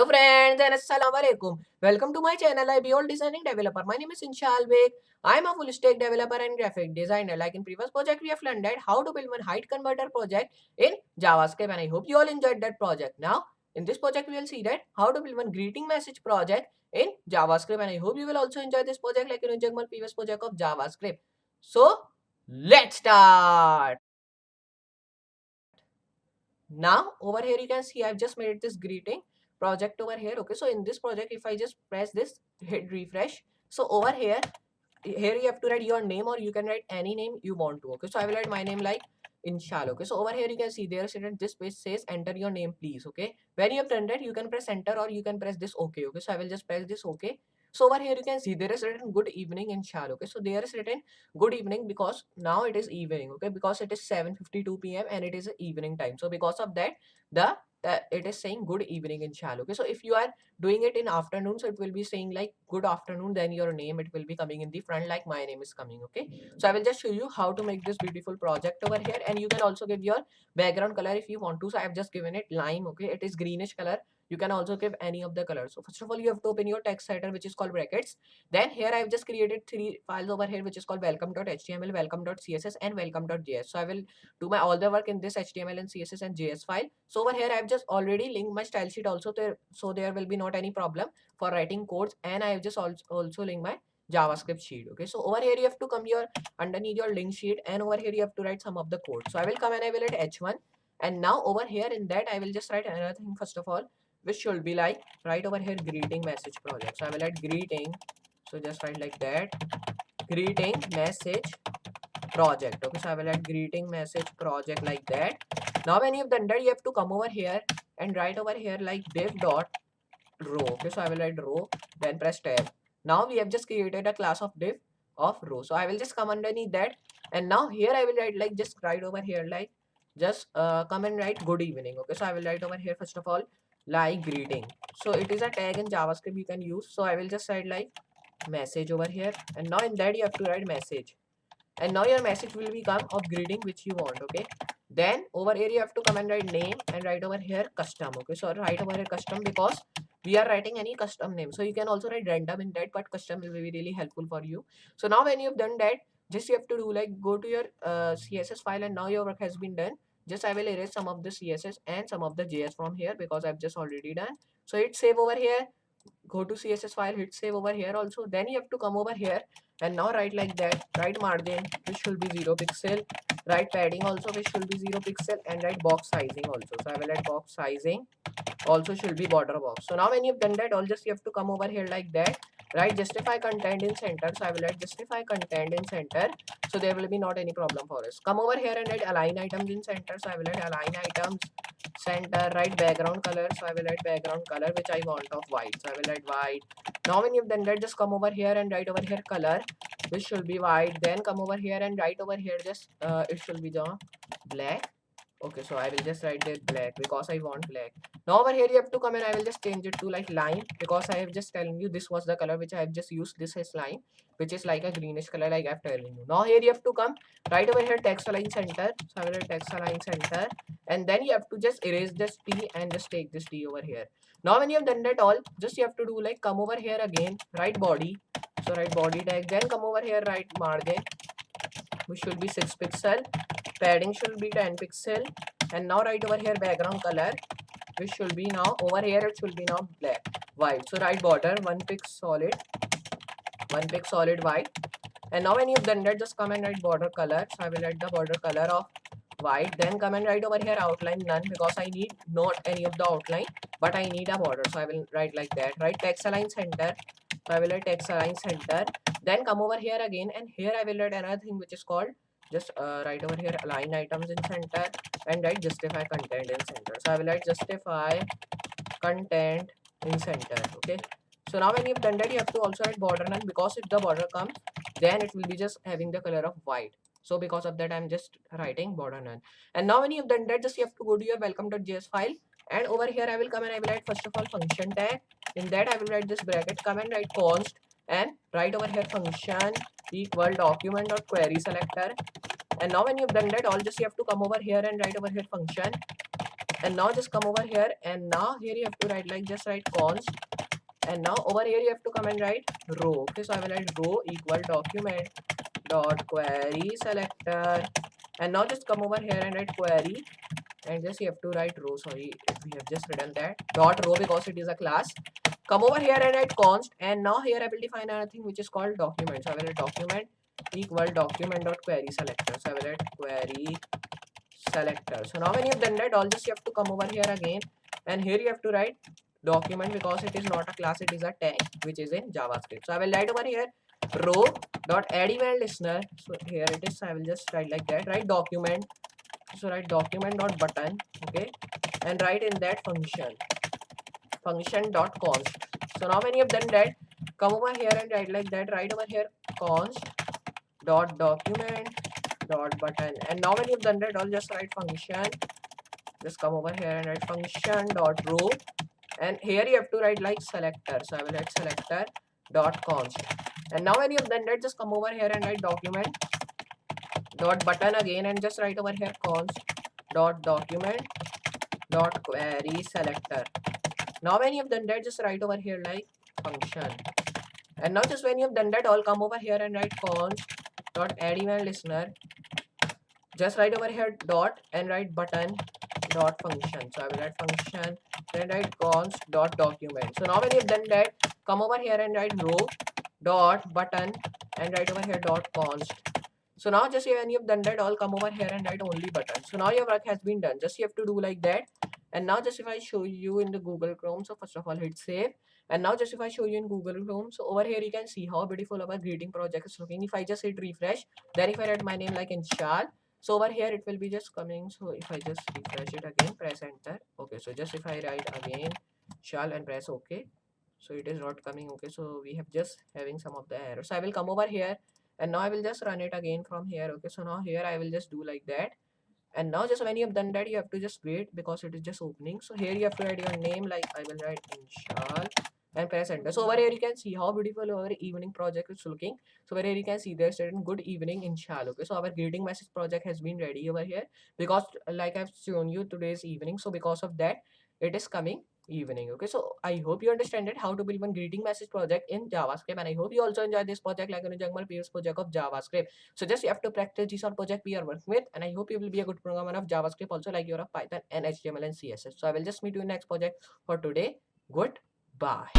Hello friends and assalamu alaikum. Welcome to my channel. I be all designing developer. My name is Inshal Beg. I am a full stack developer and graphic designer. Like in previous project, we have learned that how to build one height converter project in JavaScript, and I hope you all enjoyed that project. Now, in this project, we will see that how to build one greeting message project in JavaScript, and I hope you will also enjoy this project like you enjoyed my previous project of JavaScript. So, let's start. Now over here you can see I've just made this greeting project over here. Okay, so in this project, if I just press this, hit refresh, so over here you have to write your name, or you can write any name you want to. Okay, so I will write my name like Inshal. Okay, so over here you can see there is written, this page says enter your name please. Okay, when you have done that, you can press enter or you can press this okay. Okay, so I will just press this okay. So over here you can see there is written good evening Inshal. Okay, so there is written good evening because now it is evening. Okay, because it is 7:52 p.m. and it is evening time, so because of that the it is saying good evening Inshal. Okay, so if you are doing it in afternoon, so it will be saying like good afternoon, then your name it will be coming in the front like my name is coming. Okay, so I will just show you how to make this beautiful project over here, and you can also give your background color if you want to. So I have just given it lime. Okay, it is greenish color. You can also give any of the colors. So first of all, you have to open your text editor, which is called brackets. Then here I have just created three files over here, which is called welcome.html, welcome.css, and welcome.js. So I will do my all the work in this HTML and CSS and JS file. So over here I have just already linked my style sheet also there, so there will be not any problem for writing codes, and I have just also linked my JavaScript sheet. Okay, so over here you have to come here underneath your link sheet, and over here you have to write some of the code. So I will come and I will hit H1, and now over here in that I will just write another thing first of all, which should be like right over here greeting message project. So I will add greeting, so just write like that, greeting message project. Okay, so I will add greeting message project like that. Now when you've done that, you have to come over here and write over here like div dot row. Okay, so I will write row, then press tab. Now we have just created a class of div of row, so I will just come underneath that, and now here I will write like just write over here like just come and write good evening. Okay, so I will write over here first of all like greeting. So it is a tag in JavaScript you can use, so I will just write like message over here, and now in that you have to write message, and now your message will become of greeting which you want. Okay, then over here you have to come and write name, and write over here custom. Okay, so write over here custom because we are writing any custom name. So you can also write random in that, but custom will be really helpful for you. So now when you've done that, just you have to do like go to your CSS file, and now your work has been done. Just I will erase some of the CSS and some of the JS from here because I've just already done. So hit save over here, go to CSS file, hit save over here also. Then you have to come over here and now write like that, write margin which should be 0 pixel, write padding also which should be 0 pixel, and write box sizing also. So I will add box sizing also should be border box. So now when you've done that, all just you have to come over here like that, write justify content in center. So I will add justify content in center, so there will be not any problem for us. Come over here and write align items in center. So I will add align items center, write background color. So I will add background color which I want of white. So I will add white. Now when you've done that, just come over here and write over here color which should be white. Then come over here and write over here just it should be the black. Okay, so I will just write there black because I want black. Now over here you have to come and I will just change it to like lime because I have just telling you this was the color which I have just used. This is lime, which is like a greenish color like I've telling you. Now here you have to come right over here text align center. So I will write text align center, and then you have to just erase this T and just take this T over here. Now when you have done that all, just you have to do like come over here again, write body. So write body tag, then come over here, write margin which should be 6 pixel, padding should be 10 pixel, and now write over here background color which should be now over here it should be now black white. So write border 1 pic solid white, and now when you've done that, just come and write border color. So I will write the border color of white, then come and write over here outline none because I need not any of the outline but I need a border. So I will write like that, write text align center. So I will write text align center, then come over here again, and here I will write another thing which is called just write over here align items in center, and write justify content in center. So I will write justify content in center. Okay, so now when you've done that, you have to also add border none because if the border comes, then it will be just having the color of white. So because of that, I'm just writing border none. And now when you've done that, just you have to go to your welcome.js file, and over here I will come and I will write first of all function tag. In that I will write this bracket, come and write const, and write over here function equal document dot query selector. And now when you've done that all, just you have to come over here and write over here function, and now just come over here, and now here you have to write like just write const, and now over here you have to come and write row. Okay, so I will write row equal document dot query selector, and now just come over here and write query, and just you have to write row. Sorry if we have just written that dot row because it is a class. Come over here and write const, and now here I will define another thing which is called document. So I will write document equal document dot query selector. So I will write query selector. So now when you have done that, all just you have to come over here again, and here you have to write document because it is not a class, it is a tag which is in JavaScript. So I will write over here row dot add event listener. So here it is. I will just write like that. Write document. So write document dot button. Okay, and write in that function dot const. So now when you have done that, come over here and write like that. Write over here const dot document dot button, and now when you've done that, I'll just write function. Just come over here and write function dot row, and here you have to write like selector. So I will write selector dot const, and now when you've done that, just come over here and write document dot button again, and just write over here const dot document dot query selector. Now when you've done that, just write over here like function, and now just when you've done that, all come over here and write const dot add event listener. Just write over here dot and write button dot function. So I will write function, then write const dot document. So now when you've done that, come over here and write row dot button and write over here dot const. So now just when you've done that, all come over here and write only button. So now your work has been done. Just you have to do like that. And now just if I show you in the Google Chrome, so first of all hit save. And now just if I show you in Google Chrome, so over here you can see how beautiful our greeting project is looking. If I just hit refresh, then if I write my name like Inshal, so over here it will be just coming. So if I just refresh it again, press enter. Okay, so just if I write again shall and press OK, so it is not coming. Okay, so we have just having some of the errors. So I will come over here, and now I will just run it again from here. Okay, so now here I will just do like that, and now just when you have done that, you have to just wait because it is just opening. So here you have to write your name, like I will write Inshal, and press enter. So over here you can see how beautiful our evening project is looking. So over here you can see there's written good evening Inshal. Okay, so our greeting message project has been ready over here because like I've shown you today's evening, so because of that it is coming evening. Okay, so I hope you understand it how to build one greeting message project in JavaScript, and I hope you also enjoy this project like enjoying my previous project of JavaScript. So just you have to practice this on project we are working with, and I hope you will be a good programmer of JavaScript also like you're of Python and HTML and CSS. So I will just meet you in next project. For today, goodbye.